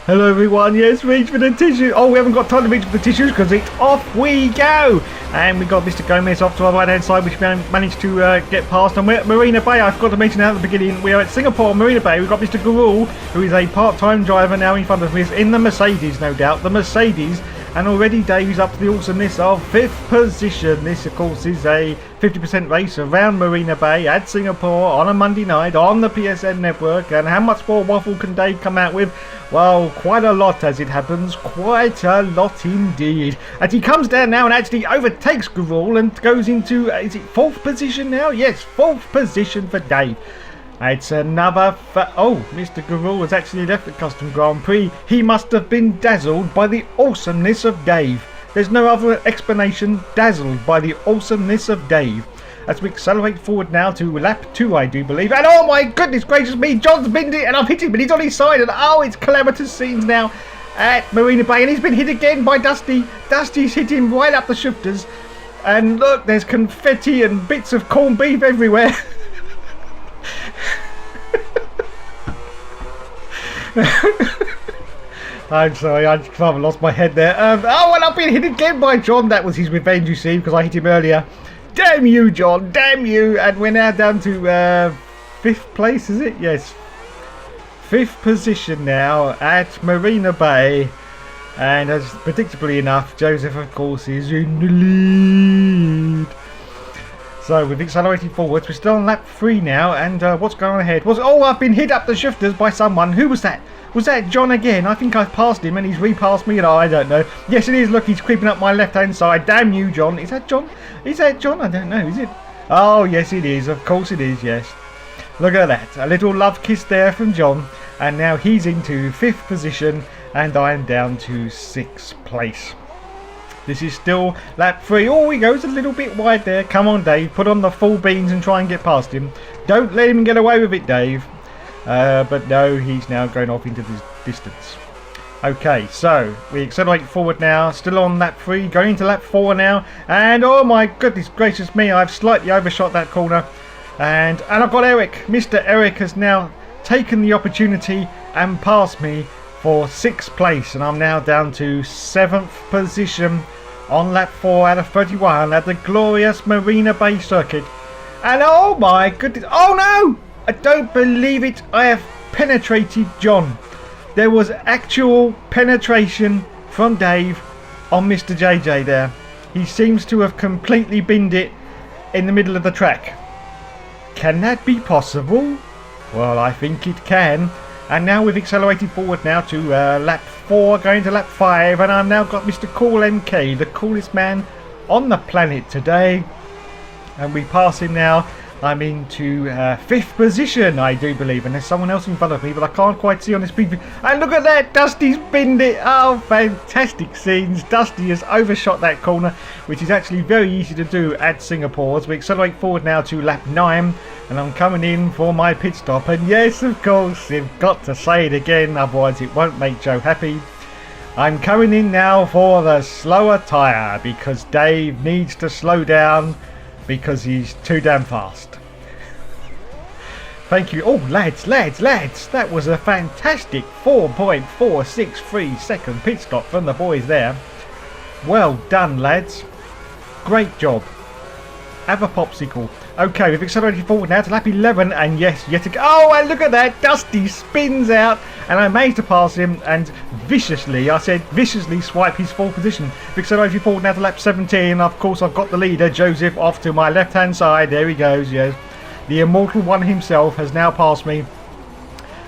Hello everyone, yes, reach for the tissue. Oh, we haven't got time to reach for the tissues because it's off we go. And we got Mr. Gomez off to our right hand side, which we managed to get past. And we're at Marina Bay. I forgot to mention that at the beginning. We are at Singapore, Marina Bay. We've got Mr. Gurul, who is a part-time driver now in front of us in the Mercedes, no doubt. The Mercedes. And already Dave's up to the awesomeness of 5th position. This, of course, is a 50% race around Marina Bay at Singapore on a Monday night on the PSN network. And how much more waffle can Dave come out with? Well, quite a lot as it happens. Quite a lot indeed. And he comes down now and actually overtakes Gurul and goes into, is it 4th position now? Yes, 4th position for Dave. It's another oh, Mr. Gurul has actually left the Custom Grand Prix. He must have been dazzled by the awesomeness of Dave. There's no other explanation. Dazzled by the awesomeness of Dave. As we accelerate forward now to lap 2, I do believe. And oh my goodness gracious me, John's binned it and I've hit him, but he's on his side. And oh, it's calamitous scenes now at Marina Bay. And he's been hit again by Dusty. Dusty's hit him right up the shifters. And look, there's confetti and bits of corned beef everywhere. I'm sorry, I just lost my head there. Oh, well, I've been hit again by John. That was his revenge, you see, because I hit him earlier. Damn you, John, damn you. And we're now down to 5th place, is it? Yes. 5th position now at Marina Bay. And as predictably enough, Joseph, of course, is in the lead. So we've accelerated forwards. We're still on lap 3 now, and what's going on ahead? Oh, I've been hit up the shifters by someone. Who was that? Was that John again? I think I've passed him and he's repassed me, and I don't know. Yes, it is. Look, he's creeping up my left-hand side. Damn you, John. Is that John? Is that John? I don't know. Is it? Oh, yes, it is. Of course it is, yes. Look at that. A little love kiss there from John. And now he's into 5th position, and I'm down to 6th place. This is still lap 3. Oh, he goes a little bit wide there. Come on, Dave. Put on the full beans and try and get past him. Don't let him get away with it, Dave. But no, he's now going off into the distance. Okay, so we accelerate forward now. Still on lap 3. Going into lap 4 now. And oh my goodness gracious me. I've slightly overshot that corner. And I've got Eric. Mr. Eric has now taken the opportunity and passed me for 6th place. And I'm now down to 7th position on lap 4 out of 31 at the glorious Marina Bay circuit. And oh my goodness, oh no, I don't believe it, I have penetrated John. There was actual penetration from Dave on Mr. JJ there. He seems to have completely binned it in the middle of the track. Can that be possible? Well, I think it can. And now we've accelerated forward now to lap 4, going to lap 5, and I've now got Mr. Cool MK, the coolest man on the planet today. And we pass him now. I'm into 5th position, I do believe, and there's someone else in front of me, but I can't quite see on this preview. And look at that, Dusty's binned it. Oh, fantastic scenes. Dusty has overshot that corner, which is actually very easy to do at Singapore. As we accelerate forward now to lap 9, and I'm coming in for my pit stop. And yes, of course, you've got to say it again, otherwise it won't make Joe happy. I'm coming in now for the slower tyre, because Dave needs to slow down because he's too damn fast. Thank you. Oh, lads, that was a fantastic 4.463 second pit stop from the boys there. Well done, lads. Great job. Have a popsicle. Okay, we've accelerated forward now to lap 11, and yes, yet again. Oh, and look at that. Dusty spins out, and I managed to pass him, and viciously swipe his 4th position. We've accelerated forward now to lap 17. Of course, I've got the leader, Joseph, off to my left-hand side. There he goes, yes. The immortal one himself has now passed me,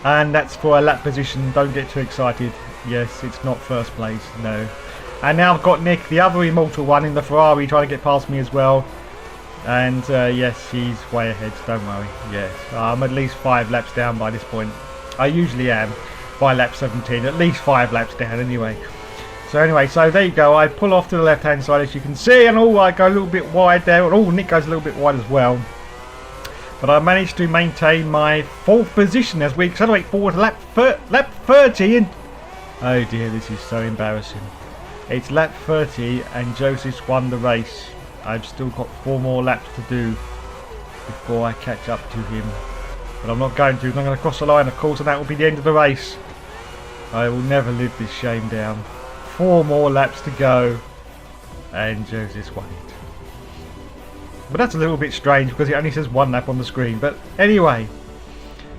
and that's for a lap position. Don't get too excited. Yes, it's not 1st place, no. And now I've got Nick, the other immortal one in the Ferrari, trying to get past me as well. And yes, he's way ahead, don't worry. Yes, I'm at least 5 laps down by this point. I usually am by lap 17, at least 5 laps down anyway. So there you go. I pull off to the left hand side, as you can see, and oh, I go a little bit wide there. And oh, Nick goes a little bit wide as well. But I managed to maintain my 4th position as we accelerate forward to lap 30. And oh dear, this is so embarrassing. It's lap 30 and Joseph's won the race. I've still got 4 more laps to do before I catch up to him. But I'm not going to. I'm going to cross the line, of course, and that will be the end of the race. I will never live this shame down. 4 more laps to go. And Joseph won it. But that's a little bit strange because it only says 1 lap on the screen. But anyway,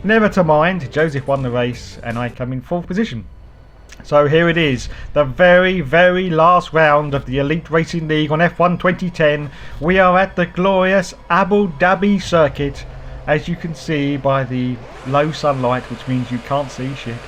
never to mind. Joseph won the race and I come in 4th position. So here it is, the very, very last round of the Elite Racing League on F1 2010. We are at the glorious Abu Dhabi circuit, as you can see by the low sunlight, which means you can't see shit.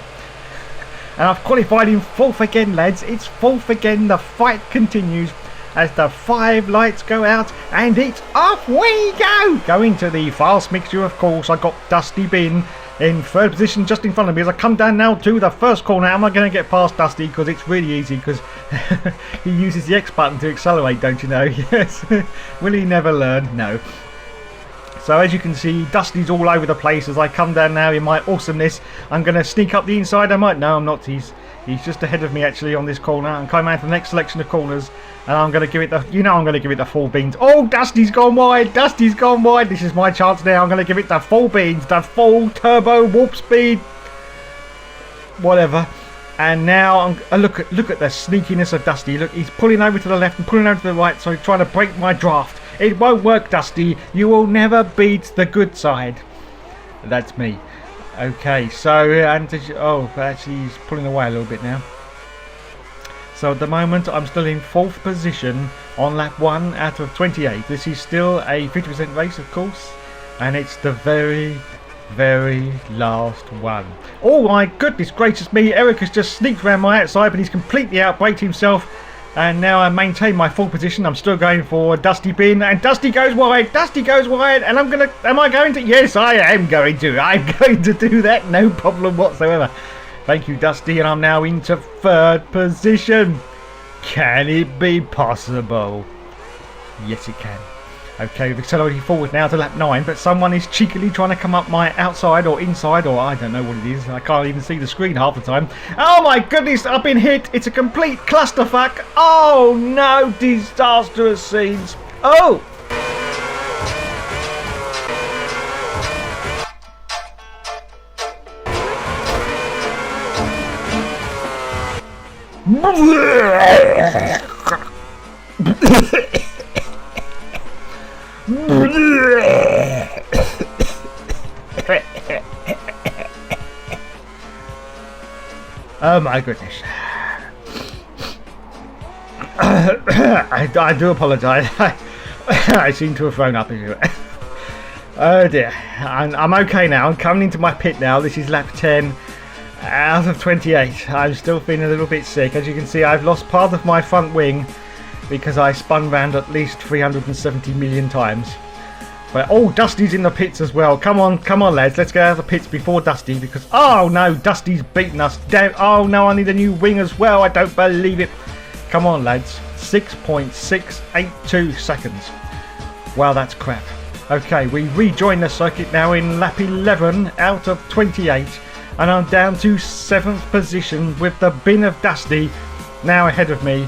And I've qualified in 4th again, lads. It's 4th again. The fight continues as the 5 lights go out and it's off we go. Going to the fast mixture, of course. I got Dusty Bin in 3rd position just in front of me as I come down now to the first corner. Am I going to get past Dusty? Because it's really easy because he uses the X button to accelerate, don't you know? Yes. Will he never learn? No. So as you can see, Dusty's all over the place as I come down now in my awesomeness. I'm going to sneak up the inside. I might. No, I'm not. He's just ahead of me actually on this corner. I'm coming out for the next selection of corners. And I'm going to give it the, I'm going to give it the full beans. Oh, Dusty's gone wide. Dusty's gone wide. This is my chance now. I'm going to give it the full beans. The full turbo warp speed. Whatever. And now, look at the sneakiness of Dusty. Look, he's pulling over to the left and pulling over to the right. So he's trying to break my draft. It won't work, Dusty. You will never beat the good side. That's me. Okay, so, actually he's pulling away a little bit now. So at the moment I'm still in 4th position on lap 1 out of 28. This is still a 50% race, of course, and it's the very, very last one. Oh my goodness gracious me, Eric has just sneaked around my outside, but he's completely outbraked himself. And now I maintain my 4th position. I'm still going for Dusty Bin, and Dusty goes wide. Dusty goes wide, and am I going to? Yes, I am going to. I'm going to do that, no problem whatsoever. Thank you, Dusty, and I'm now into 3rd position. Can it be possible? Yes, it can. Okay, we've accelerated forward now to lap 9, but someone is cheekily trying to come up my outside or inside, or I don't know what it is. I can't even see the screen half the time. Oh my goodness, I've been hit. It's a complete clusterfuck. Oh no, disastrous scenes. Oh! Oh my goodness. I do apologise. I seem to have thrown up anyway. Oh dear. I'm okay now. I'm coming into my pit now. This is lap 10 out of 28. I'm still feeling a little bit sick. As you can see, I've lost part of my front wing because I spun round at least 370 million times. But oh, Dusty's in the pits as well. Come on, lads. Let's get out of the pits before Dusty because oh no, Dusty's beaten us. Damn. Oh no, I need a new wing as well. I don't believe it. Come on, lads. 6.682 seconds. Wow, that's crap. Okay, we rejoin the circuit now in lap 11 out of 28. And I'm down to 7th position with the bin of Dusty now ahead of me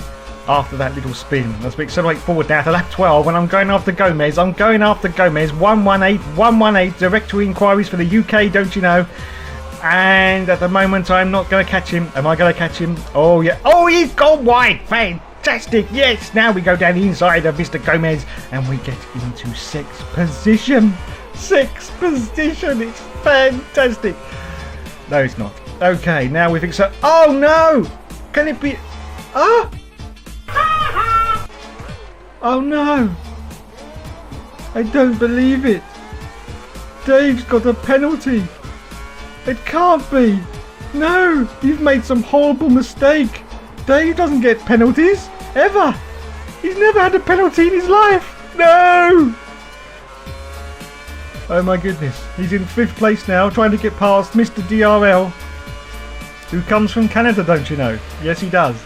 after that little spin. Let's accelerate forward now to lap 12 and I'm going after Gomez. 118 directory inquiries for the UK, don't you know? And at the moment I'm not going to catch him. Am I going to catch him? Oh yeah. Oh, he's gone wide. Fantastic. Yes, now we go down the inside of Mr. Gomez and we get into 6th position. 6th position. It's fantastic. No, it's not. Okay, now we've oh no! Can it be? Ah! Oh no! I don't believe it. Dave's got a penalty. It can't be. No, you've made some horrible mistake. Dave doesn't get penalties ever. He's never had a penalty in his life. No! Oh my goodness. He's in 5th place now, trying to get past Mr. DRL, who comes from Canada, don't you know? Yes, he does.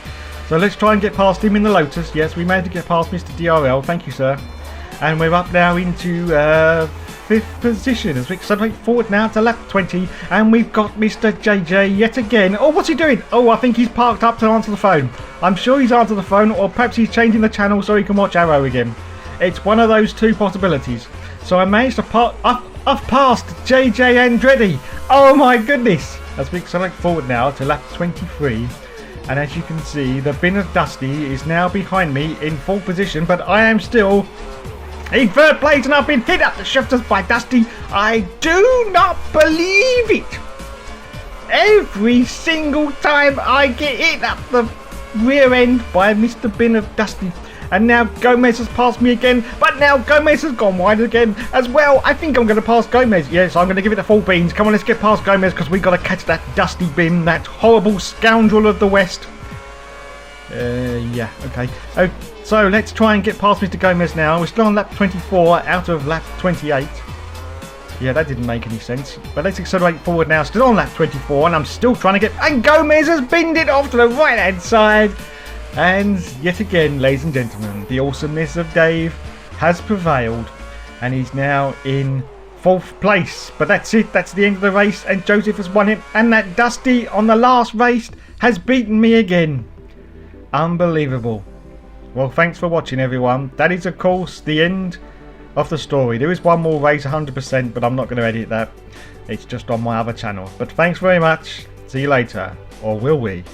So let's try and get past him in the Lotus. Yes, we managed to get past Mr. DRL. Thank you, sir. And we're up now into 5th position as we accelerate forward now to lap 20. And we've got Mr. JJ yet again. Oh, what's he doing? Oh, I think he's parked up to answer the phone. I'm sure he's answered the phone, or perhaps he's changing the channel so he can watch Arrow again. It's one of those 2 possibilities. So I managed to park up. I've passed JJ Andretti. Oh my goodness. As we accelerate forward now to lap 23. And as you can see, the bin of Dusty is now behind me in full position. But I am still in third place and I've been hit up the shifters by Dusty. I do not believe it. Every single time I get hit up the rear end by Mr. Bin of Dusty. And now Gomez has passed me again, but now Gomez has gone wide again as well. I think I'm going to pass Gomez. Yes, I'm going to give it the full beans. Come on, let's get past Gomez because we've got to catch that Dusty Bin, that horrible scoundrel of the West. Yeah, okay. Oh, so let's try and get past Mr. Gomez now. We're still on lap 24 out of lap 28. Yeah, that didn't make any sense. But let's accelerate forward now. Still on lap 24 and I'm still trying to get... And Gomez has binned it off to the right-hand side. And yet again, ladies and gentlemen, the awesomeness of Dave has prevailed. And he's now in 4th place. But that's it. That's the end of the race. And Joseph has won it. And that Dusty on the last race has beaten me again. Unbelievable. Well, thanks for watching, everyone. That is, of course, the end of the story. There is one more race, 100%, but I'm not going to edit that. It's just on my other channel. But thanks very much. See you later. Or will we?